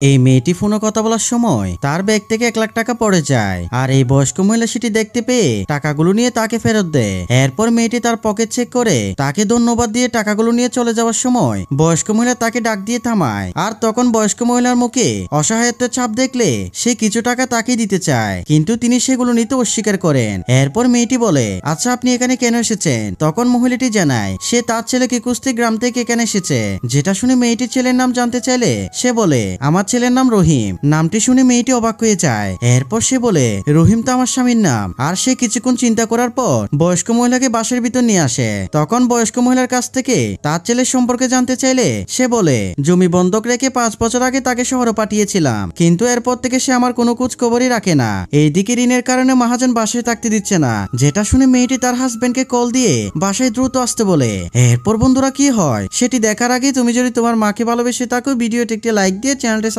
এই মেয়েটি ফোনে কথা বলার সময় তার ব্যাগ থেকে 1 লাখ টাকা পড়ে যায় আর এই বয়স্ক মহিলা সেটি দেখতে পেয়ে টাকাগুলো নিয়ে তাকে ফেরত দেয়। এরপর মেয়েটি তার পকেট চেক করে তাকে ধন্যবাদ দিয়ে টাকাগুলো নিয়ে চলে যাওয়ার সময় বয়স্ক মহিলা তাকে ডাক দিয়ে থামায় আর তখন বয়স্ক মহিলার মুখে অসহায়ত্বের ছাপ দেখলে সে কিছু টাকা তাকে দিতে চায়, কিন্তু তিনি সেগুলো নিতে অস্বীকার করেন। এরপর মেয়েটি বলে, আচ্ছা আপনি এখানে কেন এসেছেন? তখন মহিলাটি জানায় সে তার ছেলেকে কুস্তি গ্রাম থেকে এখানে এসেছে। যেটা শুনে মেয়েটির ছেলের নাম জানতে চাইলে সে বলে, আমার ছেলের নাম রহিম। নামটি শুনে মেয়েটি অবাক হয়ে যায়। এরপর সে বলে, রহিম তো আমার স্বামীর নাম। আর সে কিছুক্ষণ চিন্তা করার পর বয়স্ক মহিলাকে বাসার ভিতর নিয়ে আসে। তখন বয়স্ক মহিলার কাছ থেকে তার ছেলের সম্পর্কে জানতে চাইলে সে বলে, জমি বন্ধক রেখে 5 বছর আগে তাকে শহরে পাঠিয়েছিলাম, কিন্তু এরপর থেকে সে আমার কোনো খোঁজ খবরই রাখে না। এইদিকে ঋণের কারণে মহাজন বাসায় থাকতে দিচ্ছে না। যেটা শুনে মেয়েটি তার হাজবেন্ডকে কল দিয়ে বাসায় দ্রুত আসতে বলে। এরপর বন্ধুরা কি হয় সেটি দেখার আগে তুমি যদি তোমার মাকে ভালোবেসে থাকো ভিডিওটি একটি লাইক দিয়ে চ্যানেলটি